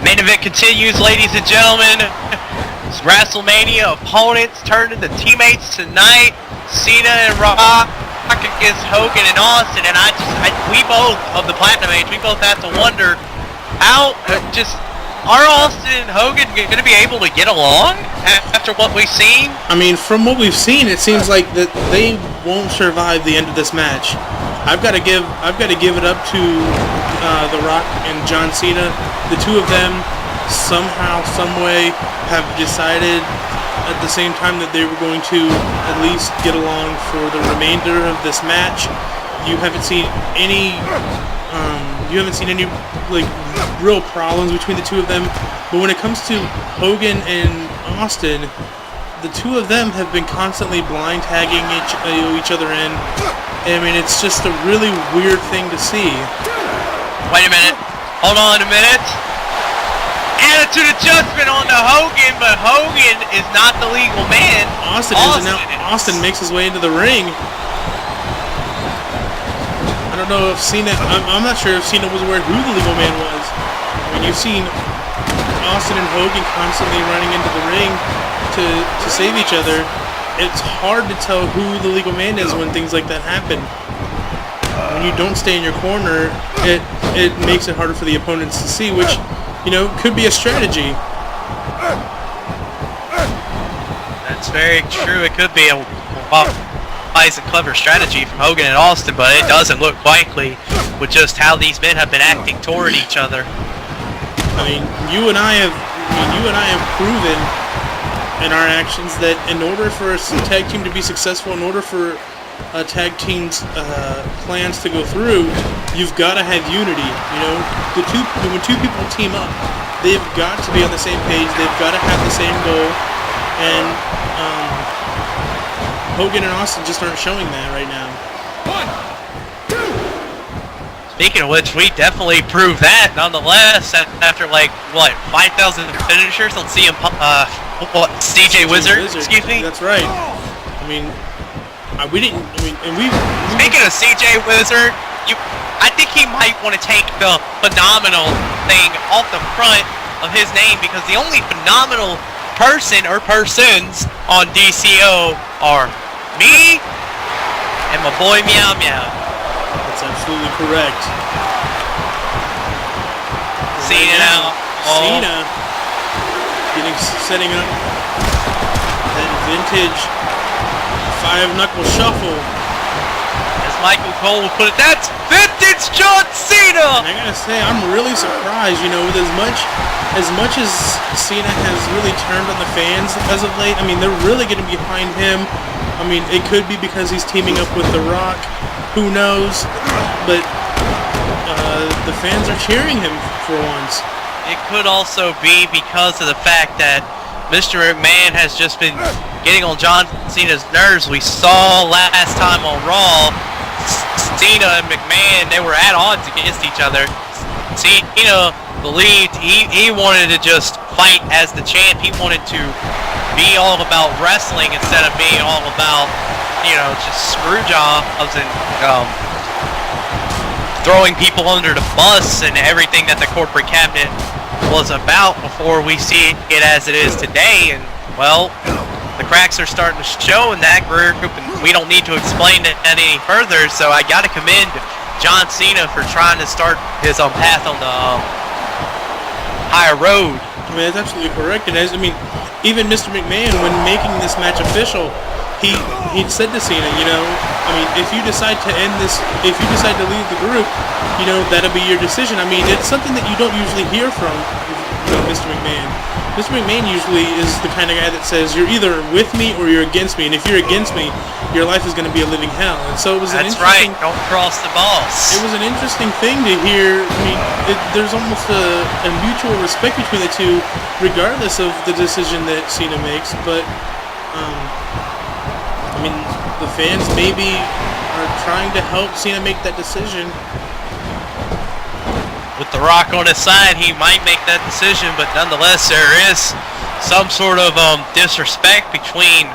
Main event continues, ladies and gentlemen. WrestleMania opponents turned into teammates tonight. Cena and Rock against Hogan and Austin. And we both, of the Platinum Age, we both have to wonder how, are Austin and Hogan going to be able to get along after what we've seen? I mean, from what we've seen, it seems like that they won't survive the end of this match. I've got to give it up to The Rock and John Cena. The two of them somehow, someway, have decided at the same time that they were going to at least get along for the remainder of this match. You haven't seen any like real problems between the two of them. But when it comes to Hogan and Austin, the two of them have been constantly blind tagging each other in. I mean, it's just a really weird thing to see. Wait a minute. Hold on a minute. Attitude adjustment on to Hogan, but Hogan is not the legal man. Austin is, and now Austin makes his way into the ring. I don't know if Cena, I'm not sure if Cena was aware who the legal man was. I mean, you've seen Austin and Hogan constantly running into the ring to save each other. It's hard to tell who the legal man is when things like that happen. When you don't stay in your corner, it makes it harder for the opponents to see, which, you know, could be a strategy. That's very true. It could be a wise and clever strategy from Hogan and Austin, but it doesn't look likely with just how these men have been acting toward each other. I mean, you and I have proven in our actions that in order for a tag team to be successful, in order for a tag team's plans to go through, you've got to have unity. You know, when two people team up, they've got to be on the same page. They've got to have the same goal, and Hogan and Austin just aren't showing that right now. Speaking of which, we definitely proved that, nonetheless, after, like, what, 5,000 finishers on CJ Wizard? Excuse me? That's right. I mean, Speaking of CJ Wizard, I think he might want to take the phenomenal thing off the front of his name, because the only phenomenal person or persons on DCO are me and my boy Meow Meow. That's absolutely correct. Cena setting up that vintage 5-knuckle shuffle. As Michael Cole would put it, that's vintage John Cena! And I gotta say, I'm really surprised, you know, with as much as Cena has really turned on the fans as of late. I mean, they're really getting behind him. I mean, it could be because he's teaming up with The Rock. Who knows? But the fans are cheering him for once. It could also be because of the fact that Mr. McMahon has just been getting on John Cena's nerves. We saw last time on Raw, Cena and McMahon, they were at odds against each other. Cena believed he wanted to just fight as the champ. He wanted to be all about wrestling instead of being all about, you know, just screw jobs and throwing people under the bus and everything that the corporate cabinet was about before we see it as it is today. And, well, the cracks are starting to show in that group, and we don't need to explain it any further. So I got to commend John Cena for trying to start his own path on the higher road. I mean, that's absolutely correct. And even Mr. McMahon, when making this match official, he said to Cena, you know, I mean, if you decide to end this, if you decide to leave the group, you know, that'll be your decision. I mean, it's something that you don't usually hear from, you know, Mr. McMahon. Mr. McMahon usually is the kind of guy that says, you're either with me or you're against me, and if you're against me, your life is going to be a living hell. And so it was That's right, don't cross the boss. It was an interesting thing to hear. I mean, there's almost a mutual respect between the two, regardless of the decision that Cena makes, but, I mean, the fans maybe are trying to help Cena make that decision. With The Rock on his side, he might make that decision, but nonetheless, there is some sort of disrespect between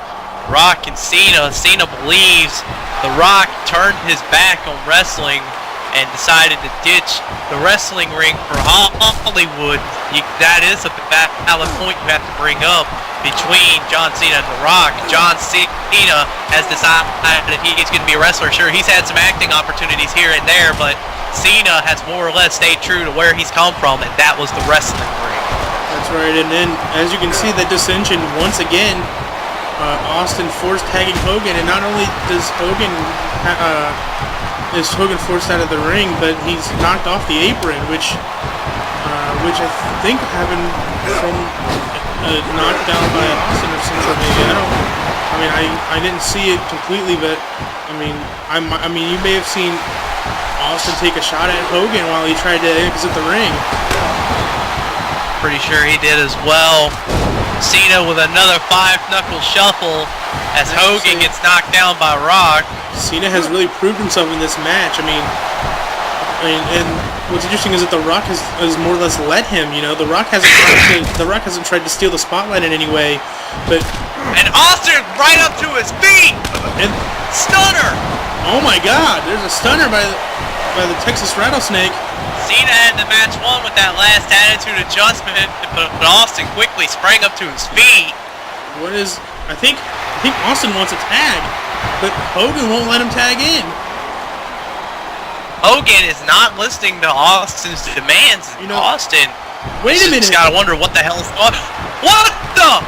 Rock and Cena. Cena believes The Rock turned his back on wrestling and decided to ditch the wrestling ring for Hollywood, that is a valid point you have to bring up between John Cena and The Rock. John Cena has decided that he's going to be a wrestler. Sure, he's had some acting opportunities here and there, but Cena has more or less stayed true to where he's come from, and that was the wrestling ring. That's right, and then as you can see, that dissension once again. Austin forced tagging Hogan, and not only does is Hogan forced out of the ring, but he's knocked off the apron, which I think happened from a knockdown by Austin or something. Maybe I didn't see it completely, but I mean you may have seen Austin take a shot at Hogan while he tried to exit the ring. Pretty sure he did as well. Cena with another 5-knuckle shuffle as Hogan gets knocked down by Rock. Cena has really proved himself in this match. I mean, and what's interesting is that The Rock has more or less let him. You know, The Rock hasn't tried to steal the spotlight in any way. And Austin right up to his feet. And stunner. Oh my God! There's a stunner by the Texas Rattlesnake. Cena had the match won with that last attitude adjustment, but Austin quickly sprang up to his feet. I think Austin wants a tag, but Hogan won't let him tag in. Hogan is not listening to Austin's demands. You know, Austin, wait a minute. Just gotta wonder what the hell's going on. What the?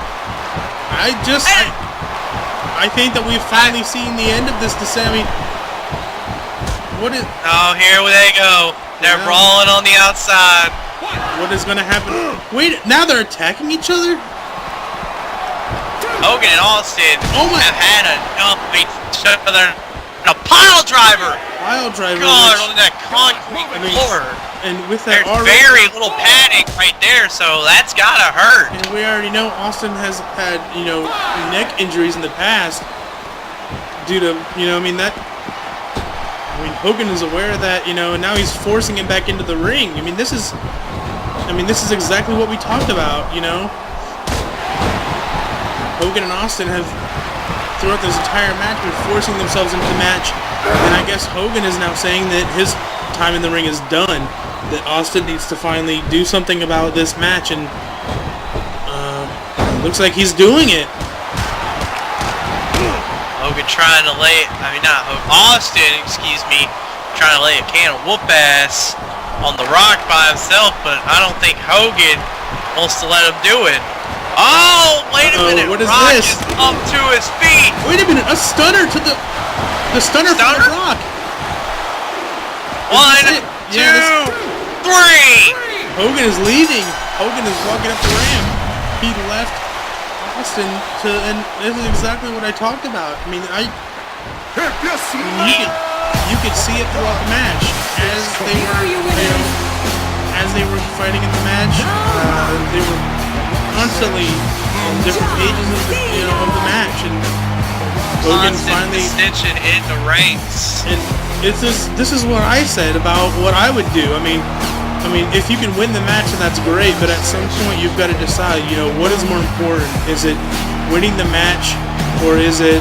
I think that we've finally seen the end of this descent. What is? Oh, here they go. They're brawling on the outside. What is going to happen? Wait, now they're attacking each other? Hogan and Austin have had enough of each other. And a pile driver! Pile driver. God, on that concrete floor. And with that There's very little padding right there, so that's gotta hurt. And we already know Austin has had, neck injuries in the past due to, Hogan is aware of that, and now he's forcing him back into the ring. This is exactly what we talked about, Hogan and Austin have, throughout this entire match, been forcing themselves into the match, and I guess Hogan is now saying that his time in the ring is done, that Austin needs to finally do something about this match, and looks like he's doing it. Hogan trying to Austin, trying to lay a can of whoop ass on The Rock by himself, but I don't think Hogan wants to let him do it. Oh, wait a minute. What is Rock this? is up to his feet. Wait a minute, a stunner to the stunner for The Rock. 1, 2, 3. Hogan is leaving. Hogan is walking up the ramp. He left Austin and this is exactly what I talked about. You could see it throughout the match as they were fighting in the match. They were constantly on different pages of the match, and Hogan finally dissension in the ranks. And this is what I said about what I would do. If you can win the match, then that's great, but at some point you've got to decide, what is more important? Is it winning the match, or is it,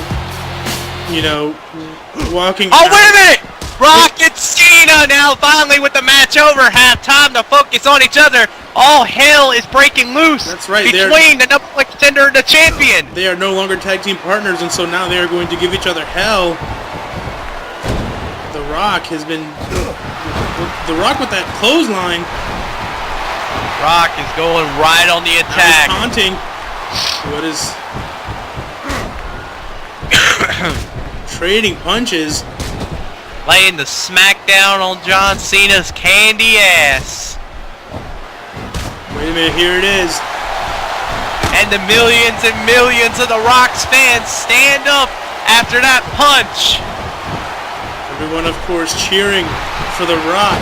walking Oh, wait a minute! Rock and Cena now finally with the match over, have time to focus on each other. All hell is breaking loose. That's right, between the number one contender and the champion. They are no longer tag team partners, and so now they are going to give each other hell. The Rock with that clothesline. Rock is going right on the attack. Taunting. What is trading punches? Laying the smackdown on John Cena's candy ass. Wait a minute, here it is. And the millions and millions of the Rock's fans stand up after that punch. Everyone, of course, cheering for The Rock.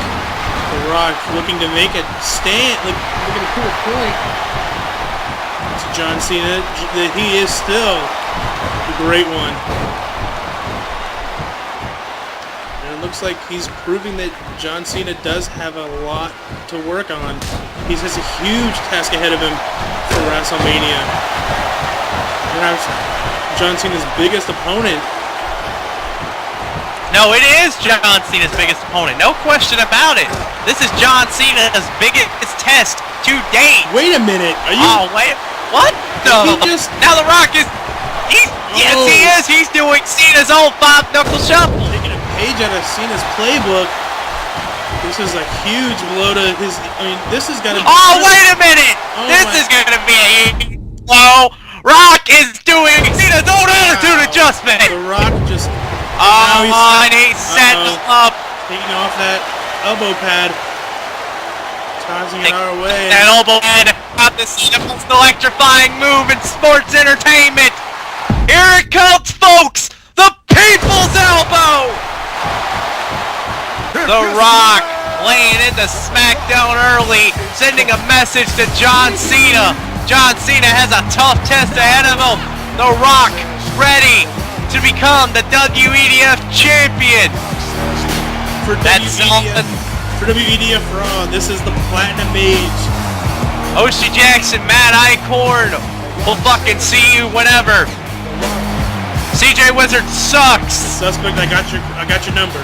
The Rock looking to make it stand, looking to prove a point to John Cena that he is still the great one. And it looks like he's proving that John Cena does have a lot to work on. He has a huge task ahead of him for WrestleMania. Perhaps John Cena's biggest opponent. No, it is John Cena's biggest opponent. No question about it. This is John Cena's biggest test to date. Wait a minute. Are you? Oh, wait. What? No. Now The Rock is... Yes, he is. He's doing Cena's old five-knuckle shuffle. Taking a page out of Cena's playbook. This is a huge blow to his... I mean, this is going to be... Oh, wait a minute. This is going to be a huge blow. Rock is doing Cena's own attitude adjustment. The Rock just... Oh, and he's setting up. Taking off that elbow pad. Tossing it our way. That elbow pad got the most electrifying move in sports entertainment. Here it comes, folks. The People's Elbow. The Rock laying into SmackDown early, sending a message to John Cena. John Cena has a tough test ahead of him. The Rock ready to become the WEDF champion. For WEDF Raw, this is the Platinum Age. O'Shea Jackson, Matt Eichhorn, we'll fucking see you whenever. CJ Wizard sucks. Suspect, I got your number.